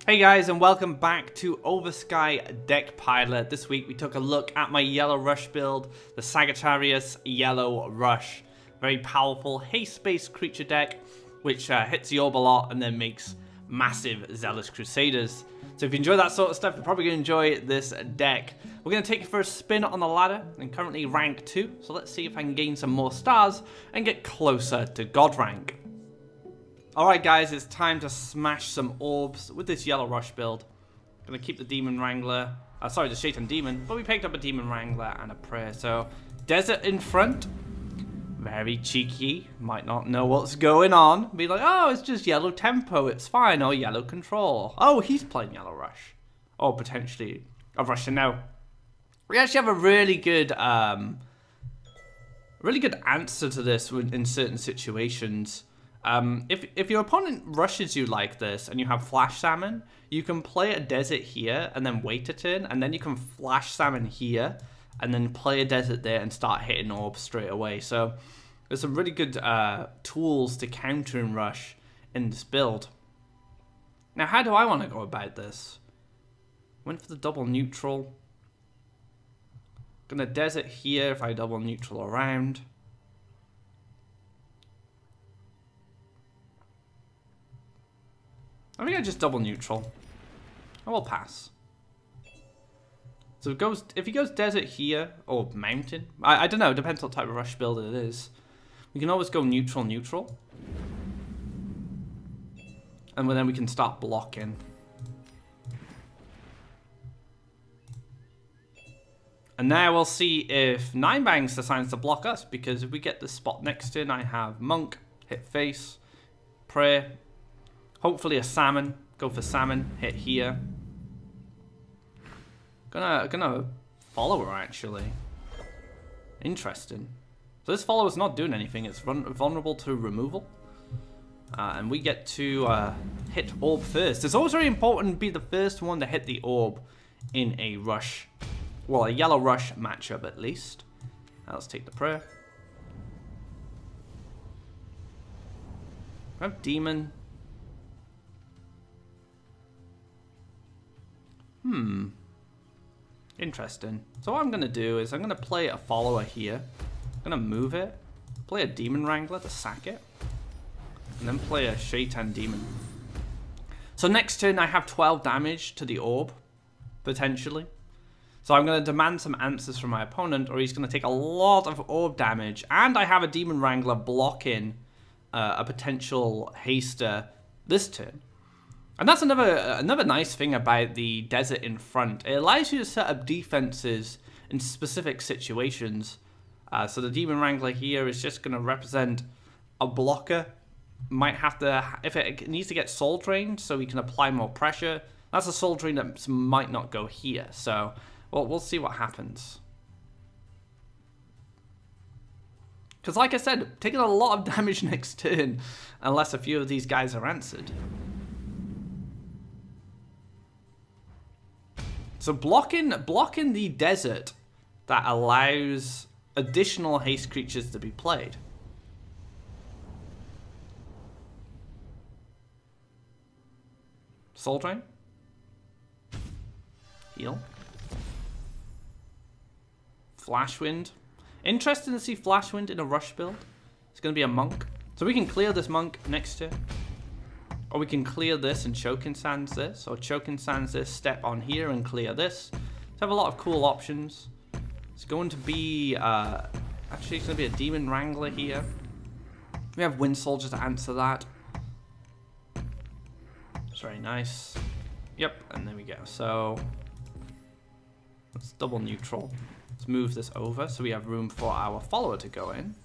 Hey guys, and welcome back to Oversky Deck Pilot. This week we took a look at my Yellow Rush build, the Sagittarius Yellow Rush. Very powerful haste-based creature deck, which hits the orb a lot and then makes massive Zealous Crusaders. So if you enjoy that sort of stuff, you're probably going to enjoy this deck. We're going to take it for a spin on the ladder, and currently rank 2, so let's see if I can gain some more stars and get closer to God rank. Alright guys, it's time to smash some orbs with this Yellow Rush build. Gonna keep the Demon Wrangler, sorry, the Shaitan Demon, but we picked up a Demon Wrangler and a Prayer. So, Desert in front, very cheeky, might not know what's going on. Be like, oh, it's just Yellow Tempo, it's fine, or Yellow Control. Oh, he's playing Yellow Rush. Or potentially a Rush to know. We actually have a really good answer to this in certain situations. If your opponent rushes you like this and you have Flash Salmon, you can play a Desert here and then wait a turn, and then you can Flash Salmon here and then play a Desert there and start hitting orbs straight away. So there's some really good tools to counter and rush in this build. Now, how do I want to go about this? Went for the double neutral. Gonna Desert here if I double neutral around. I think I just double neutral. I will pass. So if he goes desert here, or mountain, I don't know, depends what type of rush build it is. We can always go neutral, neutral. And then we can start blocking. And now we'll see if 9bangs decides to block us, because if we get the spot next turn, I have Monk, hit face, Prayer. Hopefully a Salmon. Go for Salmon. Hit here. Gonna follow her, actually. Interesting. So this follower's not doing anything. It's vulnerable to removal. And we get to hit orb first. It's always very important to be the first one to hit the orb in a rush. Well, a Yellow Rush matchup, at least. Now let's take the Prayer. Grab Demon. Interesting. So what I'm going to do is I'm going to play a follower here. I'm going to move it. Play a Demon Wrangler to sack it. And then play a Shaitan Demon. So next turn I have 12 damage to the orb. Potentially. So I'm going to demand some answers from my opponent, or he's going to take a lot of orb damage. And I have a Demon Wrangler blocking a potential haster this turn. And that's another nice thing about the Desert in front. It allows you to set up defenses in specific situations. So the Demon Wrangler here is just going to represent a blocker. Might have to, if it needs to get soul drained so we can apply more pressure, that's a soul drain that might not go here. So we'll see what happens. Because like I said, taking a lot of damage next turn unless a few of these guys are answered. So blocking the Desert that allows additional haste creatures to be played. Soul Drain. Heal. Flashwind. Interesting to see Flashwind in a rush build. It's going to be a Monk. So we can clear this Monk next turn. Or we can clear this and Choking Sands this. Or Choking Sands this, step on here and clear this. So have a lot of cool options. It's going to be, actually it's going to be a Demon Wrangler here. We have Wind Soldier to answer that. It's very nice. Yep, and there we go. So, let's double neutral. Let's move this over so we have room for our follower to go in.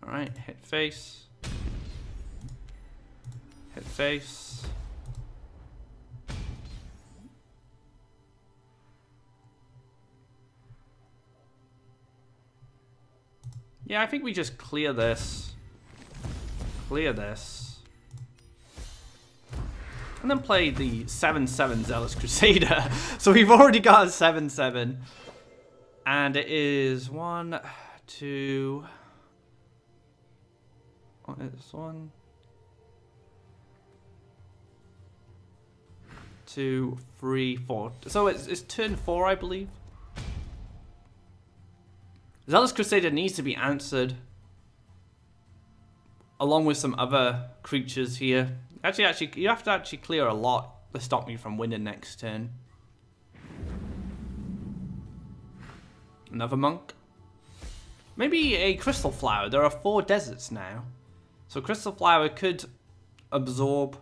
Alright, hit face. Hit face. Yeah, I think we just clear this. Clear this. And then play the 7/7 Zealous Crusader. So we've already got a 7/7. And it is 1, 2... Oh, it's 1... 2, 3, 4. So it's turn 4, I believe. Zealous Crusader needs to be answered, along with some other creatures here. Actually, you have to actually clear a lot to stop me from winning next turn. Another monk. Maybe a Crystal Flower. There are 4 deserts now. So Crystal Flower could absorb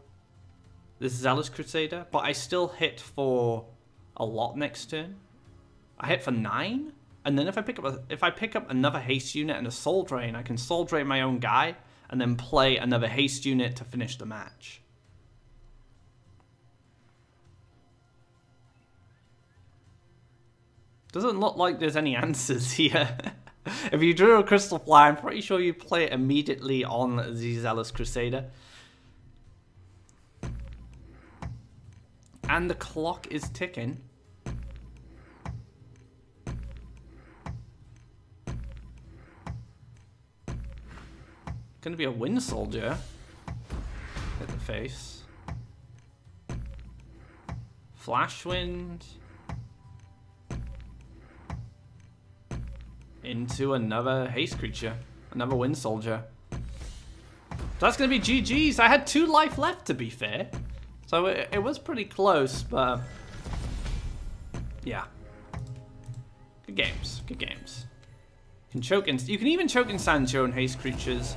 this Zealous Crusader, but I still hit for a lot next turn. I hit for 9, and then if I pick up another haste unit and a soul drain, I can soul drain my own guy and then play another haste unit to finish the match. Doesn't look like there's any answers here. If you drew a Crystal Flower, I'm pretty sure you play it immediately on the Zealous Crusader. And the clock is ticking. Gonna be a Wind Soldier. Hit the face. Flash Wind. Into another haste creature. Another Wind Soldier. So that's gonna be GG's. I had 2 life left, to be fair. So it was pretty close, but yeah. Good games. Good games. You can even choke in sand your own haste creatures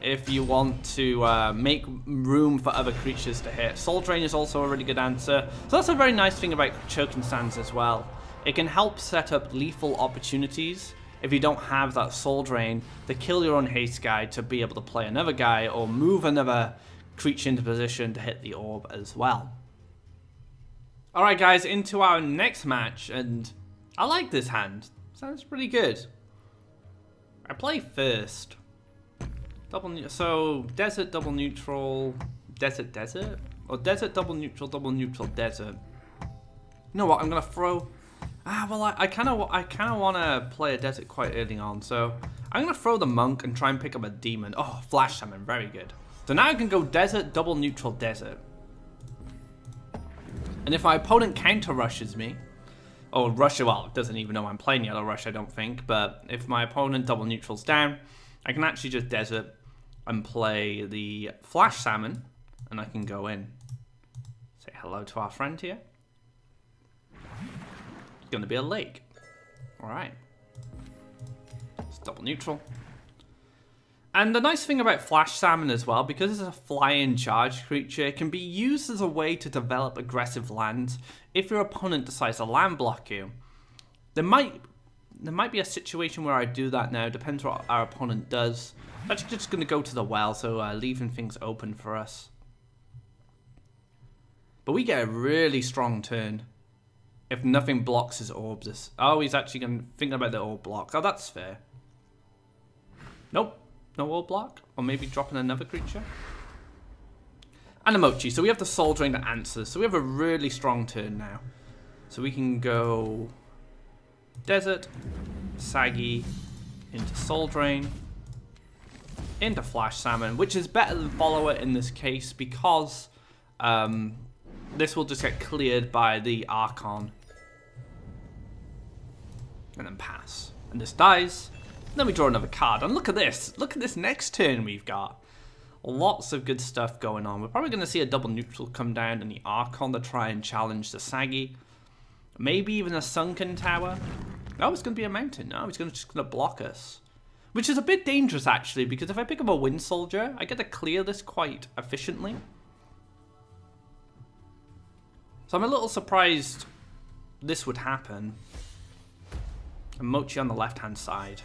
if you want to make room for other creatures to hit. Soul Drain is also a really good answer. So that's a very nice thing about choking sands as well. It can help set up lethal opportunities if you don't have that Soul Drain to kill your own haste guy to be able to play another guy or move another creature into position to hit the orb as well. Alright guys, into our next match, and I like this hand. Sounds pretty good. I play first. So desert, double neutral, desert, or desert, double neutral, desert. You know what? I'm gonna throw. Well, I kind of want to play a desert quite early on, so I'm gonna throw the monk and try and pick up a demon. Oh, flash summon, very good. So now I can go desert, double neutral, desert. And if my opponent counter rushes me, or well, doesn't even know I'm playing yellow rush, I don't think. But if my opponent double neutrals down, I can actually just desert and play the flash salmon, and I can go in. Say hello to our friend here. It's going to be a lake. All right. It's double neutral. And the nice thing about flash salmon as well, because it's a fly-in charge creature, it can be used as a way to develop aggressive lands if your opponent decides to land block you. There might be a situation where I do that now, depends what our opponent does. I'm actually just going to go to the well, so leaving things open for us. But we get a really strong turn if nothing blocks his orbs. Oh, he's actually thinking about the orb block. Oh, that's fair. Nope, no orb block. Or maybe dropping another creature. And a Mochi, so we have the Soul Drain that answers. So we have a really strong turn now. So we can go Desert, Saggy, into Soul Drain, into Flash Salmon, which is better than Follower in this case because this will just get cleared by the Archon. And then pass. And this dies. And then we draw another card. And look at this. Look at this next turn we've got. Lots of good stuff going on. We're probably going to see a double neutral come down and the Archon to try and challenge the Saggy. Maybe even a Sunken Tower. Oh, it's going to be a mountain. No, he's just going to block us. Which is a bit dangerous, actually, because if I pick up a Wind Soldier, I get to clear this quite efficiently. So I'm a little surprised this would happen. A Mochi on the left-hand side.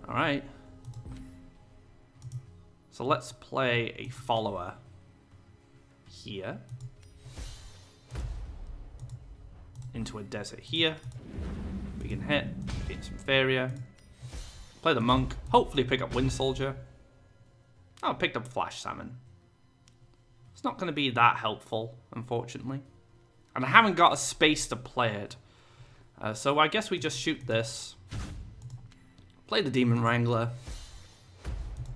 Alright. So let's play a Follower here. Into a Desert here. We can hit, get some Faeria. Play the Monk, hopefully pick up Wind Soldier. Oh, I picked up Flash Salmon. It's not going to be that helpful, unfortunately. And I haven't got a space to play it. So I guess we just shoot this. Play the Demon Wrangler.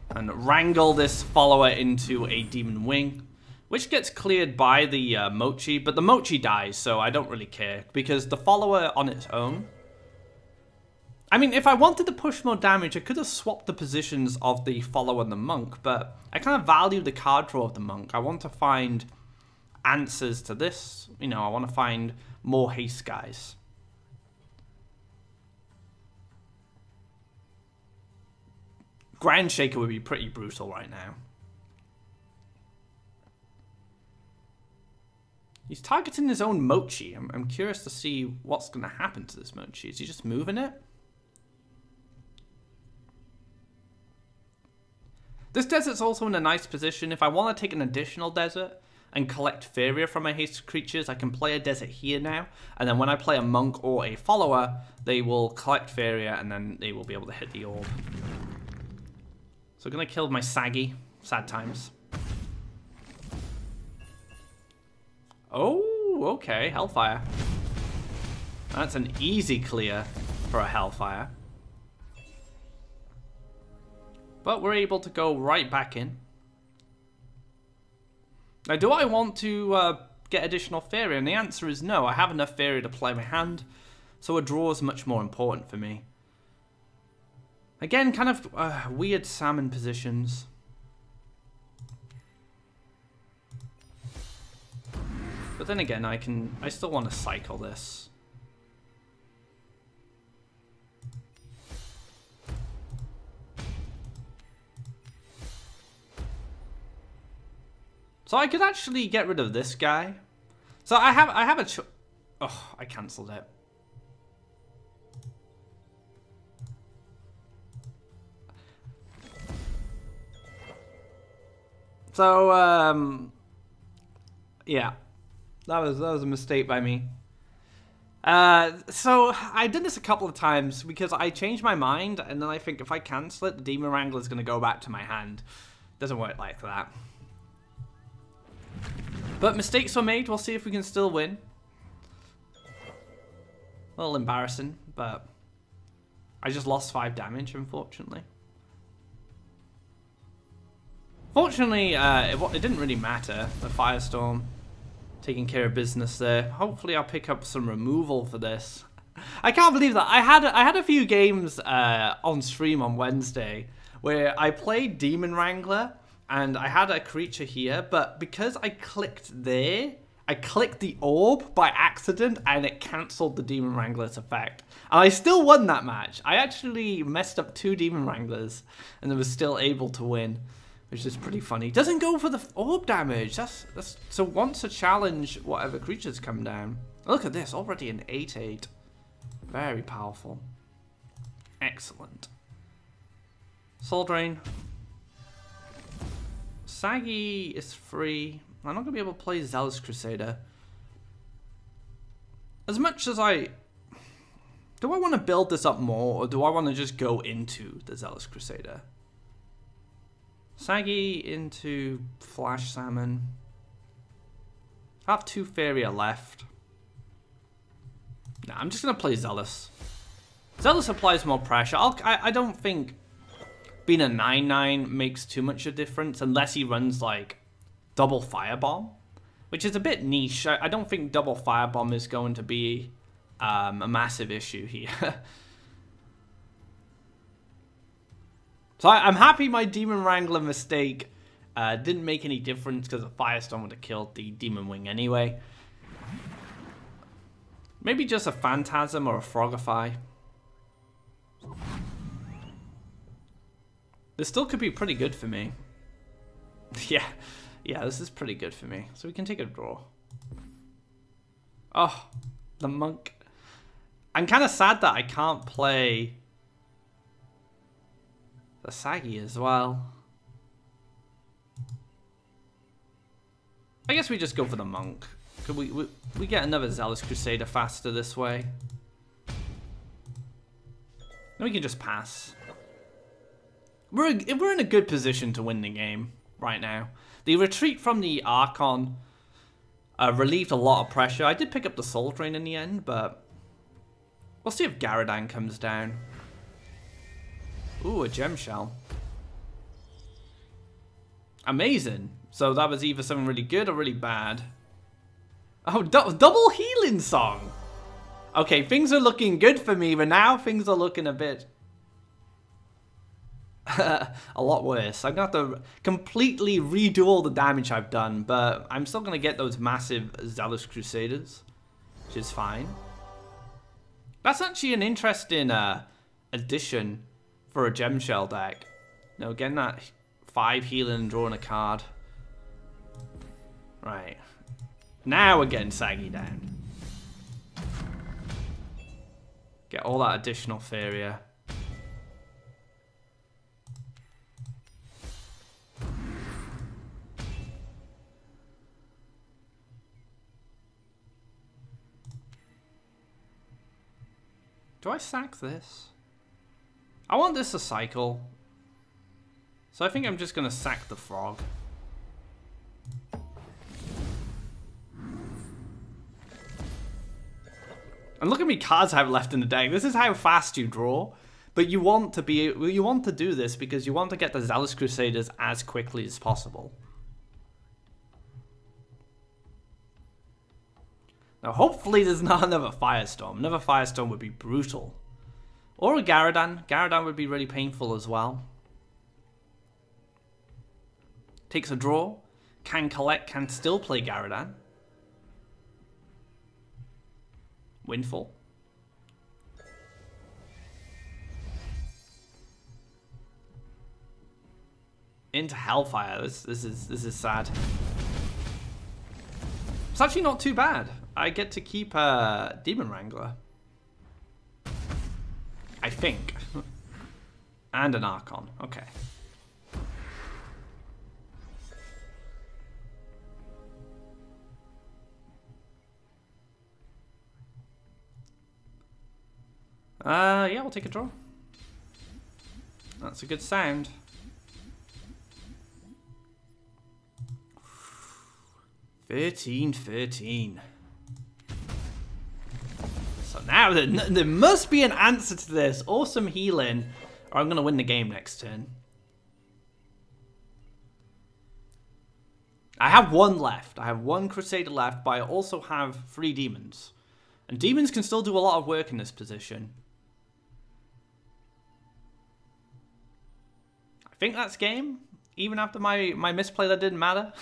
And wrangle this Follower into a Demon Wing. which gets cleared by the Mochi, but the Mochi dies, so I don't really care, because the follower on its own... I mean, if I wanted to push more damage, I could have swapped the positions of the follower and the monk, but I kind of value the card draw of the monk. I want to find answers to this. You know, I want to find more haste guys. Ground Shaker would be pretty brutal right now. He's targeting his own Mochi. I'm curious to see what's going to happen to this Mochi. Is he just moving it? This desert's also in a nice position. If I want to take an additional desert and collect Faeria from my haste creatures, I can play a desert here now. And then when I play a monk or a follower, they will collect Faeria and then they will be able to hit the orb. So I'm going to kill my Saggy. Sad times. Oh, okay. Hellfire. That's an easy clear for a Hellfire. But we're able to go right back in. Now, do I want to get additional Faeria? And the answer is no. I have enough Faeria to play my hand, so a draw is much more important for me. Again, kind of weird salmon positions. But then again, I still want to cycle this. So I could actually get rid of this guy. So I have a oh, I cancelled it. So yeah. That was a mistake by me. So I did this a couple of times because I changed my mind and then I think if I cancel it, the Demon Wrangler is going to go back to my hand. Doesn't work like that. But mistakes were made. We'll see if we can still win. A little embarrassing, but I just lost 5 damage, unfortunately. Fortunately, it didn't really matter. The Firestorm taking care of business there. Hopefully I'll pick up some removal for this. I can't believe that. I had a few games on stream on Wednesday where I played Demon Wrangler and I had a creature here, but because I clicked there, I clicked the orb by accident and it cancelled the Demon Wrangler's effect. And I still won that match. I actually messed up 2 Demon Wranglers and I was still able to win, which is pretty funny. Doesn't go for the orb damage. That's so once a challenge, whatever creatures come down. Look at this, already an 8/8. Very powerful. Excellent. Soul Drain. Saggy is free. I'm not going to be able to play Zealous Crusader. As much as do I want to build this up more, or do I want to just go into the Zealous Crusader? Saggy into Flash Salmon. I have 2 Faeria left. Nah, I'm just going to play Zealous. Zealous applies more pressure. I don't think being a 9/9 makes too much of a difference unless he runs like double Firebomb, which is a bit niche. I don't think double Firebomb is going to be a massive issue here. So I'm happy my Demon Wrangler mistake didn't make any difference because the Firestorm would have killed the Demon Wing anyway. Maybe just a Phantasm or a Frogify. This still could be pretty good for me. Yeah, this is pretty good for me. So we can take a draw. Oh, the Monk. I'm kind of sad that I can't play the Saggy as well. I guess we just go for the Monk. Could we get another Zealous Crusader faster this way? Then we can just pass. We're in a good position to win the game right now. The retreat from the Archon relieved a lot of pressure. I did pick up the Soul Drain in the end, but we'll see if Garadan comes down. Ooh, a Gem Shell. Amazing. So that was either something really good or really bad. Oh, double healing song. Okay, things are looking good for me, but now things are looking a bit... a lot worse. I'm going to have to completely redo all the damage I've done, but I'm still going to get those massive Zealous Crusaders, which is fine. That's actually an interesting addition for a gem shell deck. You know, getting that 5 healing and drawing a card. Right. Now we're getting saggy down. Get all that additional Faeria. Do I sack this? I want this to cycle. So I think I'm just going to sack the frog. And look how many cards I have left in the deck. This is how fast you draw. But you want to do this because you want to get the Zealous Crusaders as quickly as possible. Now, hopefully there's not another Firestorm. Another Firestorm would be brutal. Or a Garadan. Garadan would be really painful as well. Takes a draw. Can collect, can still play Garadan. Windfall. Into Hellfire. This is sad. It's actually not too bad. I get to keep Demon Wrangler. I think. And an Archon. Okay. Yeah, we'll take a draw. That's a good sound. $13. So now there must be an answer to this. Awesome healing, or I'm going to win the game next turn. I have one left. I have one Crusader left, but I also have 3 demons. And demons can still do a lot of work in this position. I think that's game. Even after my misplay that didn't matter.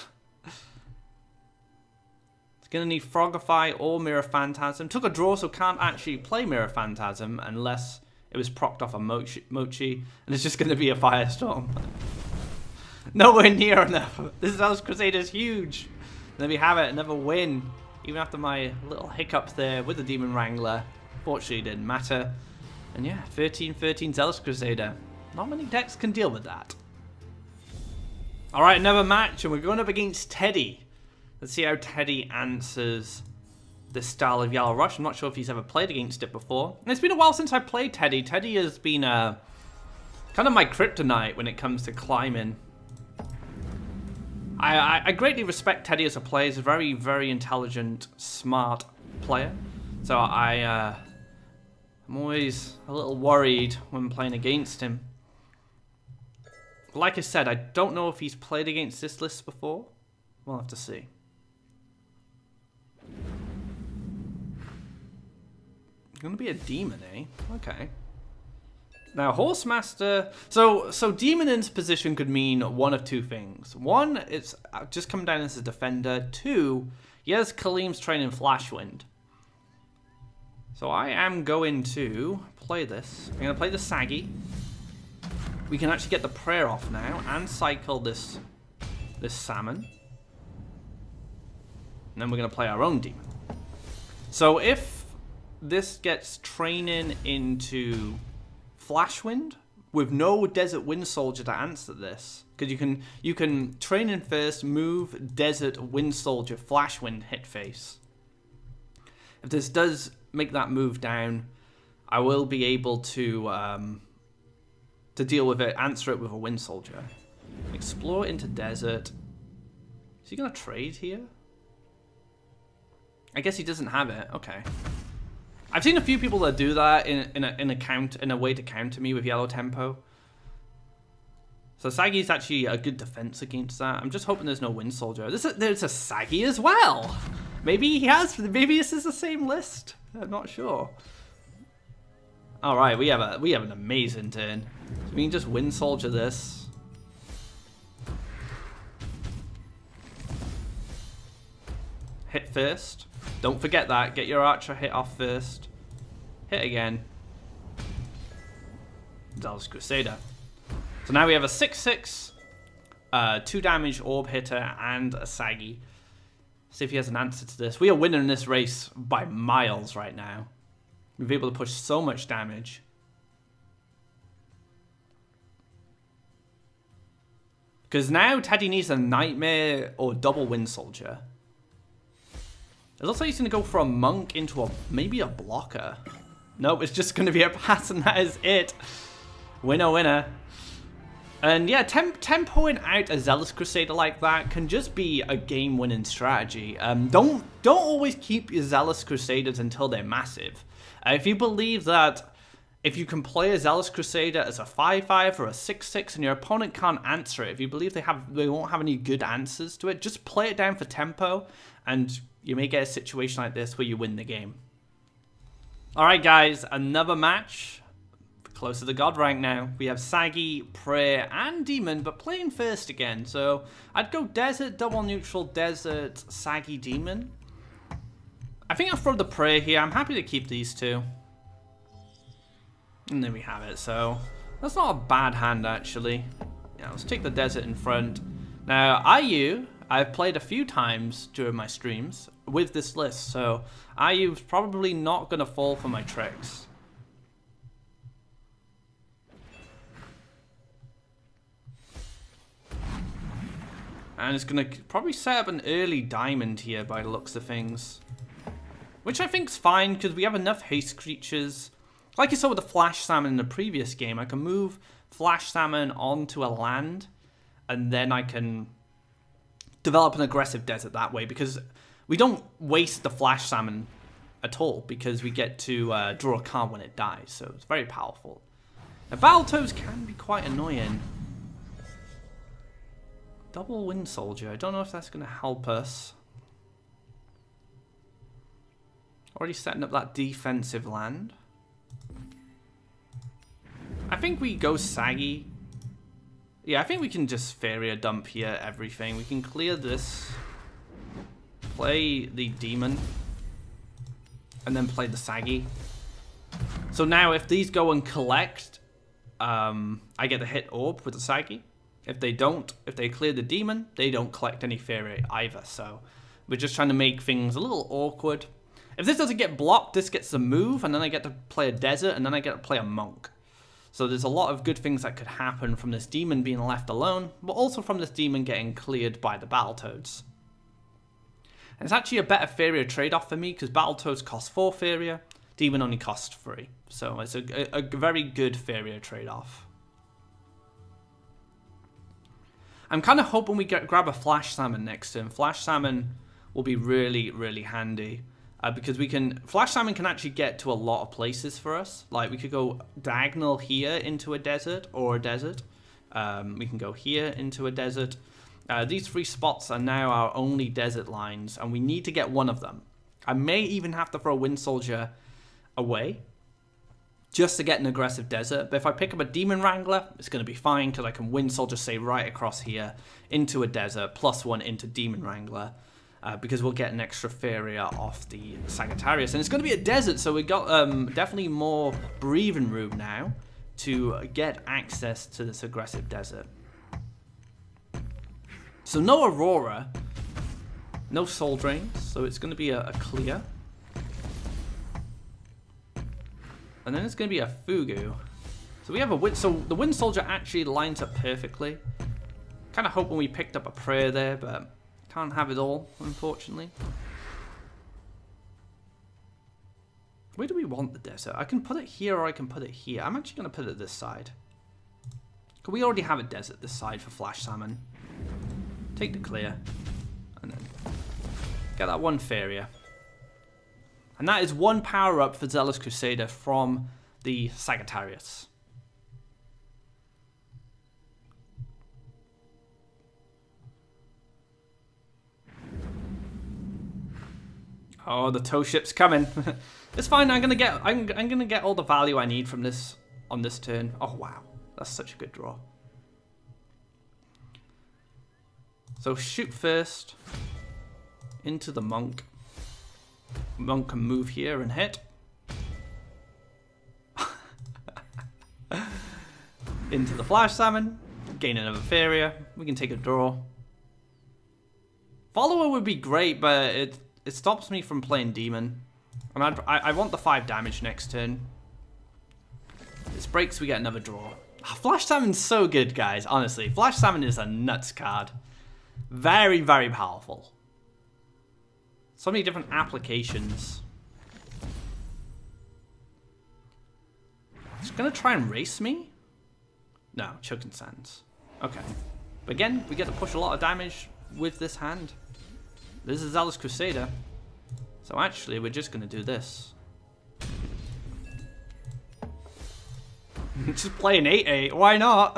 Gonna need Frogify or Mirror Phantasm. Took a draw, so can't actually play Mirror Phantasm unless it was procced off a Mochi, and it's just gonna be a Firestorm. Nowhere near enough. This Zealous Crusader is huge. There we have it, another win. Even after my little hiccup there with the Demon Wrangler, fortunately it didn't matter. And yeah, 13-13 Zealous Crusader. Not many decks can deal with that. Alright, another match, and we're going up against Teddy. Let's see how Teddy answers this style of Yellow Rush. I'm not sure if he's ever played against it before. And it's been a while since I played Teddy. Teddy has been kind of my kryptonite when it comes to climbing. I greatly respect Teddy as a player. He's a very, very intelligent, smart player. So I'm always a little worried when playing against him. Like I said, I don't know if he's played against this list before. We'll have to see. Gonna be a demon, eh? Okay. Now, Horsemaster... So Demon's position could mean one of 2 things. One, it's just come down as a defender. 2, he has Kaleem's training Flashwind. So I am going to play this. I'm going to play the Saggy. We can actually get the prayer off now and cycle this salmon. And then we're going to play our own demon. So if this gets training into Flashwind with no Desert Wind Soldier to answer this, because you can train in first, move Desert Wind Soldier, Flashwind, hit face. If this does make that move down, I will be able to deal with it, answer it with a Wind Soldier. Explore into Desert. Is he going to trade here? I guess he doesn't have it. Okay. I've seen a few people that do that in a way to counter me with Yellow Tempo. So Saggy is actually a good defense against that. I'm just hoping there's no Wind Soldier. There's a Saggy as well. Maybe maybe this is the same list. I'm not sure. All right, we have an amazing turn. So we can just Wind Soldier this. Hit first. Don't forget that. Get your archer hit off first. Hit again. Zealous Crusader. So now we have a 6/6, 2 damage orb hitter, and a Saggy. See if he has an answer to this. We are winning this race by miles right now. We've been able to push so much damage. Because now Teddy needs a Nightmare or double Wind Soldier. It looks like he's going to go for a Monk into maybe a blocker. Nope, it's just going to be a pass and that is it. Winner, winner. And yeah, tempoing out a Zealous Crusader like that can just be a game-winning strategy. Don't always keep your Zealous Crusaders until they're massive. If you believe that if you can play a Zealous Crusader as a 5/5 or a 6/6 and your opponent can't answer it, if you believe they won't have any good answers to it, just play it down for tempo and you may get a situation like this where you win the game. Alright guys, another match. Close to the God rank now. We have Saggy, Prayer, and Demon, but playing first again. So I'd go Desert, double neutral, Desert, Saggy, Demon. I think I'll throw the Prayer here. I'm happy to keep these two. And there we have it. So that's not a bad hand, actually. Yeah, let's take the Desert in front. Now, I've played a few times during my streams with this list, so IU's probably not going to fall for my tricks. And it's going to probably set up an early diamond here by the looks of things. Which I think's fine, because we have enough haste creatures. Like you saw with the Flash Salmon in the previous game, I can move Flash Salmon onto a land, and then I can develop an aggressive desert that way, because we don't waste the Flash Salmon at all, because we get to draw a card when it dies, so it's very powerful. Now, Battletoads can be quite annoying. Double Wind Soldier. I don't know if that's going to help us. Already setting up that defensive land. I think we go Saggy. Yeah, I think we can just Faeria dump here everything. We can clear this. Play the Demon. And then play the Saggy. So now if these go and collect, I get the hit orb with the Saggy. If they don't, if they clear the Demon, they don't collect any Faeria either. So we're just trying to make things a little awkward. If this doesn't get blocked, this gets the move, and then I get to play a Desert, and then I get to play a Monk. So there's a lot of good things that could happen from this Demon being left alone, but also from this Demon getting cleared by the Battletoads. And it's actually a better Faeria trade-off for me, because Battletoads cost 4 Faeria, Demon only costs 3. So it's a very good Faeria trade-off. I'm kind of hoping we grab a Flash Salmon next turn. Flash Salmon will be really, really handy. Because Flash Salmon can actually get to a lot of places for us. Like, we could go diagonal here into a desert, or a desert. We can go here into a desert. These 3 spots are now our only desert lines, and we need to get one of them. I may even have to throw Wind Soldier away, just to get an aggressive desert. But if I pick up a Demon Wrangler, it's going to be fine, because I can Wind Soldier, say, right across here, into a desert, +1 into Demon Wrangler. Because we'll get an extra Faeria off the Sagittarius. And it's going to be a desert, so we've got definitely more breathing room now to get access to this aggressive desert. So no Aurora, no Soul Drains, so it's going to be a clear. And then it's going to be a Fugu. So we have so the Wind Soldier actually lines up perfectly. Kind of hoping we picked up a Prayer there, but can't have it all, unfortunately. Where do we want the desert? I can put it here or I can put it here. I'm actually going to put it this side. Because we already have a desert this side for Flash Salmon. Take the clear. And then get that 1 Faeria. And that is 1 power up for Zealous Crusader from the Sagittarius. Oh, the tow ship's coming. It's fine. I'm gonna get all the value I need from this on this turn. Oh wow, that's such a good draw. So shoot first into the monk. Monk can move here and hit. Into the flash salmon. Gain another Faeria. We can take a draw. Follower would be great, but it stops me from playing demon. And I want the 5 damage next turn. This breaks, we get another draw. Flash Salmon's so good, guys, honestly. Flash Salmon is a nuts card. Very, very powerful. So many different applications. It's gonna try and race me? No, Choking Sands. Okay. But again, we get to push a lot of damage with this hand. This is Zealous Crusader. So actually, we're just gonna do this. Just play an 8/8, why not?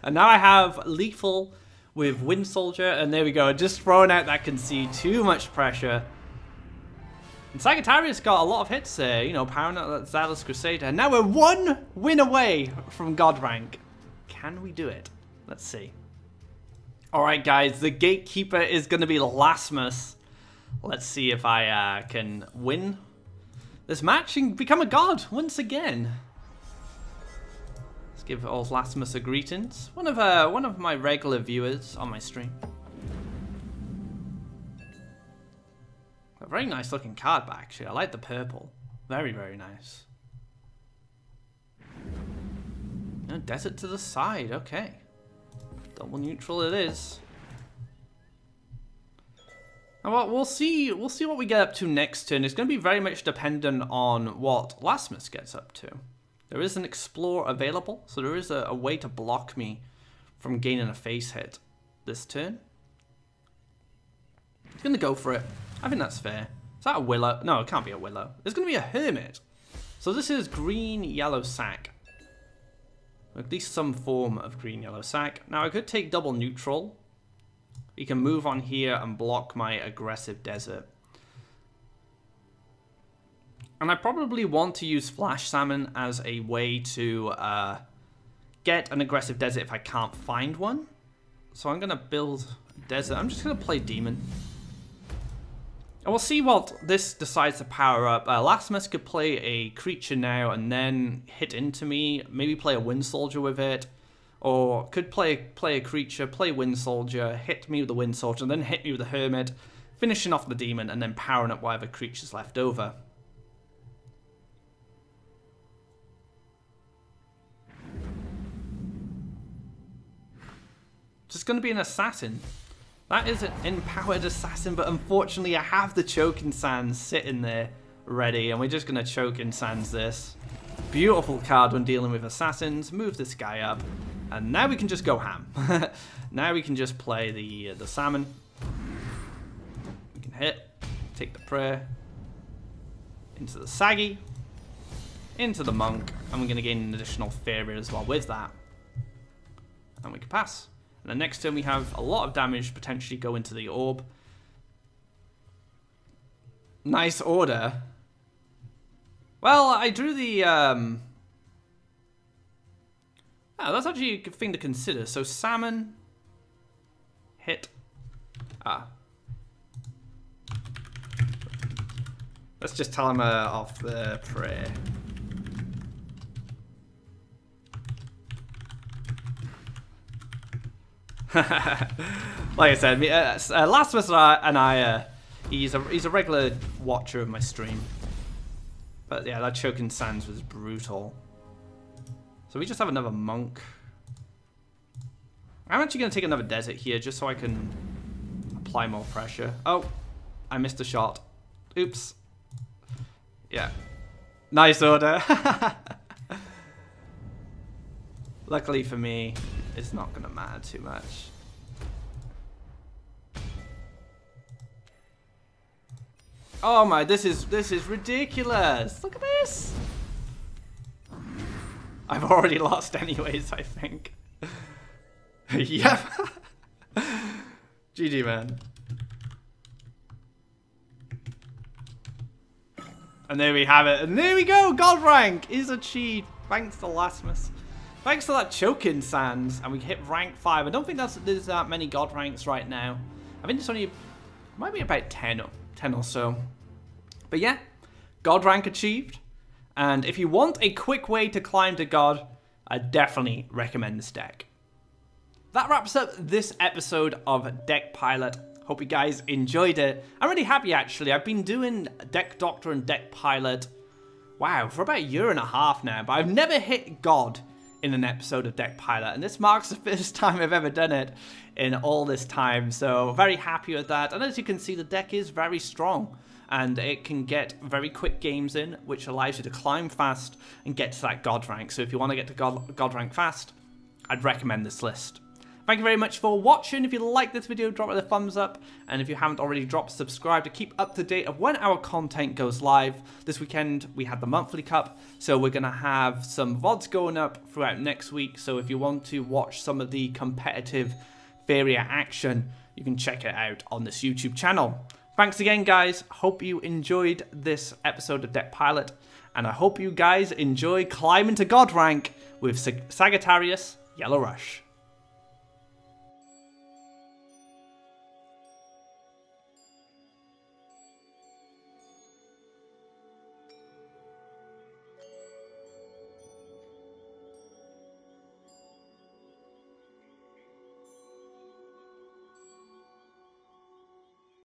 And now I have Lethal with Wind Soldier, and there we go, just throwing out that concede, too much pressure. And Sagittarius got a lot of hits there, you know, powering out that Zealous Crusader. And now we're 1 win away from God rank. Can we do it? Let's see. Alright guys, the gatekeeper is going to be Lasmus. Let's see if I can win this match and become a god once again. Let's give old Lasmus a greetings. One of my regular viewers on my stream. A very nice looking card, but actually I like the purple. Very, very nice. No, desert to the side, okay. Double neutral it is. Well, we'll see what we get up to next turn. It's going to be very much dependent on what Lasmus gets up to. There is an Explore available, so there is a way to block me from gaining a face hit this turn. He's going to go for it. I think that's fair. Is that a Willow? No, it can't be a Willow. There's going to be a Hermit. So this is green, yellow sack. At least some form of green, yellow sack. Now I could take double neutral. You can move on here and block my aggressive desert. And I probably want to use Flash Salmon as a way to get an aggressive desert if I can't find one. So I'm going to build desert. I'm just going to play demon. And we'll see what this decides to power up. Lasmus could play a creature now and then hit into me. Maybe play a Wind Soldier with it. Or could play a creature, play Wind Soldier, hit me with the Wind Soldier, and then hit me with the Hermit, finishing off the Demon, and then powering up whatever creature's left over. Just going to be an Assassin. That is an empowered Assassin, but unfortunately I have the Choking Sands sitting there ready, and we're just going to Choking Sands this. Beautiful card when dealing with Assassins. Move this guy up. And now we can just go ham. Now we can just play the salmon. We can hit, take the prayer, into the saggy, into the monk, and we're going to gain an additional Faeria as well with that. And we can pass. And the next turn we have a lot of damage potentially go into the orb. Nice order. Well, I drew the... Oh, that's actually a good thing to consider. So salmon, hit. Let's just tell him off the prayer. Like I said, Lasmus and I, he's a regular watcher of my stream. But yeah, that Choking Sands was brutal. So we just have another monk. I'm actually going to take another desert here just so I can apply more pressure. Oh, I missed a shot. Oops. Yeah. Nice order. Luckily for me, it's not going to matter too much. Oh my, this is ridiculous. Look at this. I've already lost anyways, I think. Yep. GG, man. And there we have it. And there we go. God rank is achieved. Thanks to Lasmus. Thanks to that choking sands. And we hit rank 5. I don't think there's that many God ranks right now. I think it's only, might be about 10 or so. But yeah, God rank achieved. And if you want a quick way to climb to God, I definitely recommend this deck. That wraps up this episode of Deck Pilot. Hope you guys enjoyed it. I'm really happy actually. I've been doing Deck Doctor and Deck Pilot, wow, for about a year and a half now, but I've never hit God in an episode of Deck Pilot, and this marks the first time I've ever done it in all this time, so very happy with that. And as you can see, the deck is very strong, and it can get very quick games in, which allows you to climb fast and get to that God rank. So if you want to get to God rank fast, I'd recommend this list. Thank you very much for watching. If you like this video, drop it a thumbs up. And if you haven't already, drop subscribe to keep up to date of when our content goes live. This weekend, we had the monthly cup, so we're going to have some VODs going up throughout next week. So if you want to watch some of the competitive Faeria action, you can check it out on this YouTube channel. Thanks again, guys. Hope you enjoyed this episode of Deck Pilot. And I hope you guys enjoy climbing to God rank with Sagittarius Yellow Rush.